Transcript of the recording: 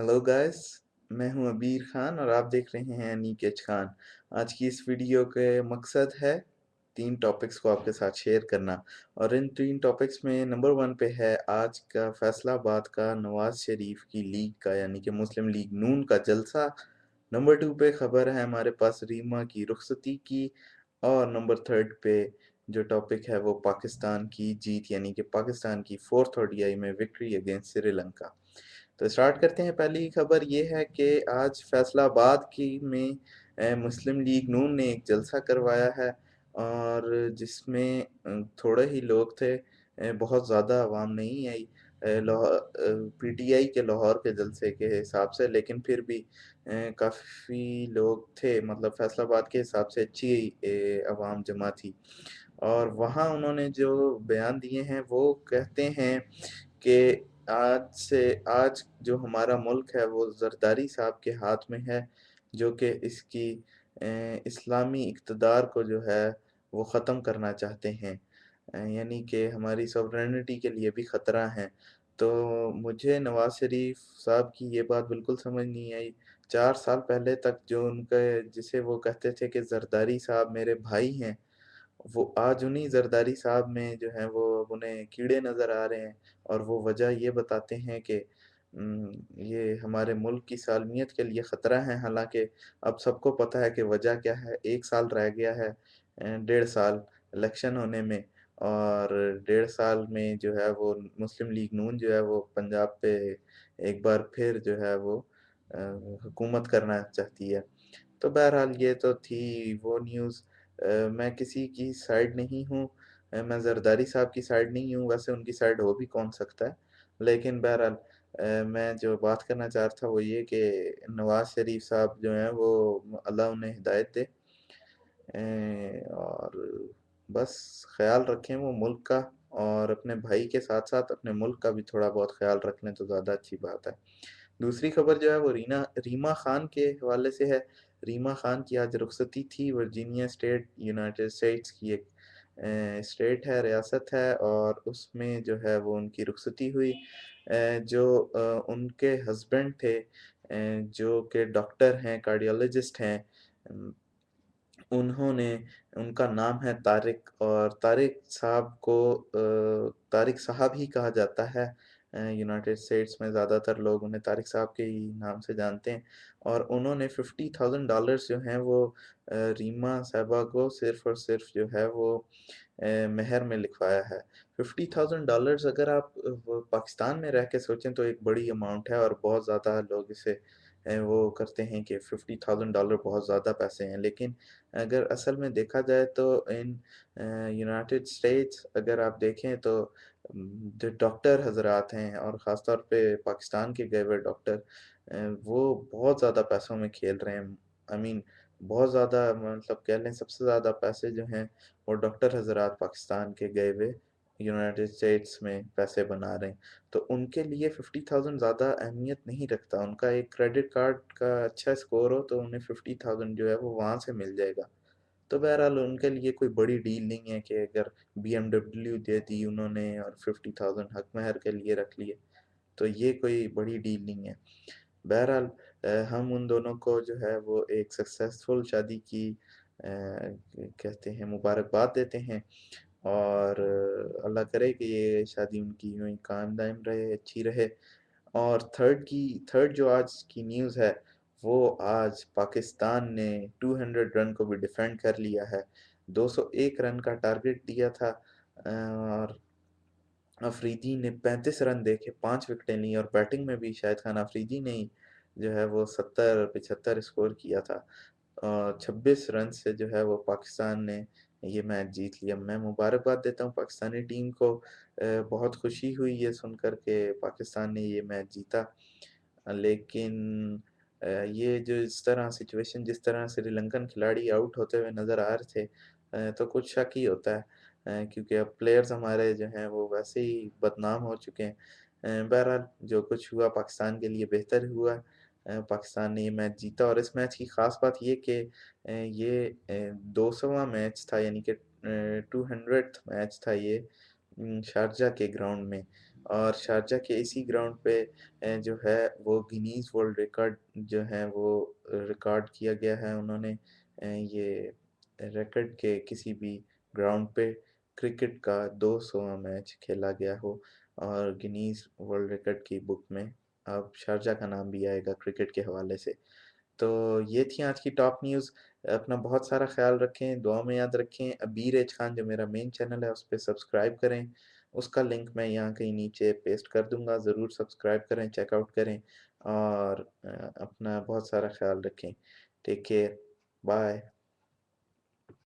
Hello guys. मैं हूं अबीर खान और आप देख रहे हैं अनीक एच खान। आज की इस वीडियो के मकसद है तीन टॉपिक्स को आपके साथ शेयर करना। और इन तीन टॉपिक्स में नंबर वन पे है आज का फैसलाबाद का नवाज शरीफ की लीग का यानी कि मुस्लिम लीग नून का जलसा। नंबर टू पे खबर है हमारे पास रीमा की रुखसती की। और नंबर थर्ड पे जो टॉपिक है वो पाकिस्तान की जीत यानी कि पाकिस्तान की फोर्थ ओडीआई में विक्ट्री अगेंस्ट श्रीलंका। तो स्टार्ट करते हैं। पहली खबर ये है कि आज फैसलाबाद की में मुस्लिम लीग नून ने एक जलसा करवाया है और जिसमें थोड़े ही लोग थे। बहुत ज़्यादा आवाम नहीं आई पीटीआई के लाहौर के जलसे के हिसाब से, लेकिन फिर भी काफ़ी लोग थे, मतलब फैसलाबाद के हिसाब से अच्छी आवाम जमा थी। और वहाँ उन्होंने जो बयान दिए हैं वो कहते हैं कि आज जो हमारा मुल्क है वो जरदारी साहब के हाथ में है, जो कि इसकी इस्लामी इक़्तिदार को जो है वो ख़त्म करना चाहते हैं। यानी कि हमारी सॉवरेनिटी के लिए भी ख़तरा है। तो मुझे नवाज़ शरीफ साहब की ये बात बिल्कुल समझ नहीं आई। 4 साल पहले तक जो उनके जिसे वो कहते थे कि ज़रदारी साहब मेरे भाई हैं, वो आज उन्हीं ज़रदारी साहब में जो है वो अब उन्हें कीड़े नज़र आ रहे हैं। और वो वजह ये बताते हैं कि ये हमारे मुल्क की सालमियत के लिए ख़तरा है। हालांकि अब सबको पता है कि वजह क्या है। 1 साल रह गया है, 1.5 साल इलेक्शन होने में। और 1.5 साल में जो है वो मुस्लिम लीग नून जो है वो पंजाब पे एक बार फिर जो है वो हुकूमत करना चाहती है। तो बहरहाल ये तो थी वो न्यूज़। मैं किसी की साइड नहीं हूँ। मैं ज़रदारी साहब की साइड नहीं हूँ, वैसे उनकी साइड हो भी कौन सकता है। लेकिन बहरहाल मैं जो बात करना चाह रहा था वो ये कि नवाज़ शरीफ साहब जो हैं वो अल्लाह उन्हें हिदायत दे। और बस ख़्याल रखें वो मुल्क का, और अपने भाई के साथ-साथ अपने मुल्क का भी थोड़ा बहुत ख़्याल रख लें तो ज़्यादा अच्छी बात है। दूसरी खबर जो है वो रीमा खान के हवाले से है। रीमा खान की आज रुखसती थी। वर्जीनिया स्टेट यूनाइटेड स्टेट्स की एक स्टेट है, रियासत है, और उसमें जो है वो उनकी रुखसती हुई। जो उनके हस्बैंड थे, जो कि डॉक्टर हैं, कार्डियोलॉजिस्ट हैं। अम, उन्होंने उनका नाम है तारिक, और तारिक साहब को तारिक साहब ही कहा जाता है। यूनाइटेड स्टेट्स में ज़्यादातर लोग उन्हें तारिक साहब के ही नाम से जानते हैं। और उन्होंने $50,000 जो हैं वो रीमा साहिबा को सिर्फ़ और सिर्फ़ जो है वो मेहर में लिखवाया है। $50,000 अगर आप वो पाकिस्तान में रह के सोचें तो एक बड़ी अमाउंट है, और बहुत ज़्यादा लोग इसे वो करते हैं कि $50,000 बहुत ज़्यादा पैसे हैं। लेकिन अगर असल में देखा जाए तो इन यूनाइटेड स्टेट्स अगर आप देखें तो जो डॉक्टर हज़रात हैं, और ख़ास तौर पे पाकिस्तान के गए हुए डॉक्टर, वो बहुत ज़्यादा पैसों में खेल रहे हैं। आई मीन बहुत ज़्यादा, मतलब कह लें सबसे ज़्यादा पैसे जो हैं वो डॉक्टर हज़रात पाकिस्तान के गए हुए यूनाइटेड स्टेट्स में पैसे बना रहे हैं। तो उनके लिए 50,000 ज़्यादा अहमियत नहीं रखता। उनका एक क्रेडिट कार्ड का अच्छा स्कोर हो तो उन्हें 50,000 जो है वो वहाँ से मिल जाएगा। तो बहरहाल उनके लिए कोई बड़ी डील नहीं है कि अगर बीएमडब्ल्यू दे दी उन्होंने और 50,000 हक महर के लिए रख लिए, तो ये कोई बड़ी डील नहीं है। बहरहाल हम उन दोनों को जो है वो एक सक्सेसफुल शादी की कहते हैं मुबारकबाद देते हैं। और अल्लाह करे कि ये शादी उनकी यूँ ही कायम दायम रहे, अच्छी रहे। और थर्ड जो आज की न्यूज़ है, वो आज पाकिस्तान ने 200 रन को भी डिफेंड कर लिया है। 201 रन का टारगेट दिया था, और अफरीदी ने 35 रन देके 5 विकेटें ली, और बैटिंग में भी शाहिद खान अफरीदी ने ही जो है वो 70-75 स्कोर किया था। 26 रन से जो है वो पाकिस्तान ने ये मैच जीत लिया। मैं मुबारकबाद देता हूँ पाकिस्तानी टीम को। बहुत खुशी हुई ये सुनकर के पाकिस्तान ने ये मैच जीता। लेकिन ये जो इस तरह सिचुएशन, जिस तरह श्रीलंकन खिलाड़ी आउट होते हुए नज़र आ रहे थे, तो कुछ शक ही होता है। क्योंकि अब प्लेयर्स हमारे जो हैं वो वैसे ही बदनाम हो चुके हैं। बहरहाल जो कुछ हुआ पाकिस्तान के लिए बेहतर हुआ। पाकिस्तान ने ये मैच जीता, और इस मैच की ख़ास बात ये कि ये 200वां मैच था, यानी कि 200th मैच था ये शारजाह के ग्राउंड में। اور شارجہ کے اسی گراؤنڈ پہ جو ہے وہ گنیز ورلڈ ریکارڈ جو ہیں وہ ریکارڈ کیا گیا ہے انہوں نے، یہ ریکارڈ کے کسی بھی گراؤنڈ پہ کرکٹ کا 200واں میچ کھیلا گیا ہو، اور گنیز ورلڈ ریکارڈ کی بک میں اب شارجہ کا نام بھی آئے گا کرکٹ کے حوالے سے۔ تو یہ تھی آج کی ٹاپ نیوز۔ اپنا بہت سارا خیال رکھیں، دعا میں یاد رکھیں۔ ابیر ایچ خان جو میرا مین چینل ہے اس پہ سبسکرائب کریں، اس کا لنک میں یہاں کہیں نیچے پیسٹ کر دوں گا، ضرور سبسکرائب کریں، چیک آؤٹ کریں، اور اپنا بہت سارا خیال رکھیں۔ Take care, bye.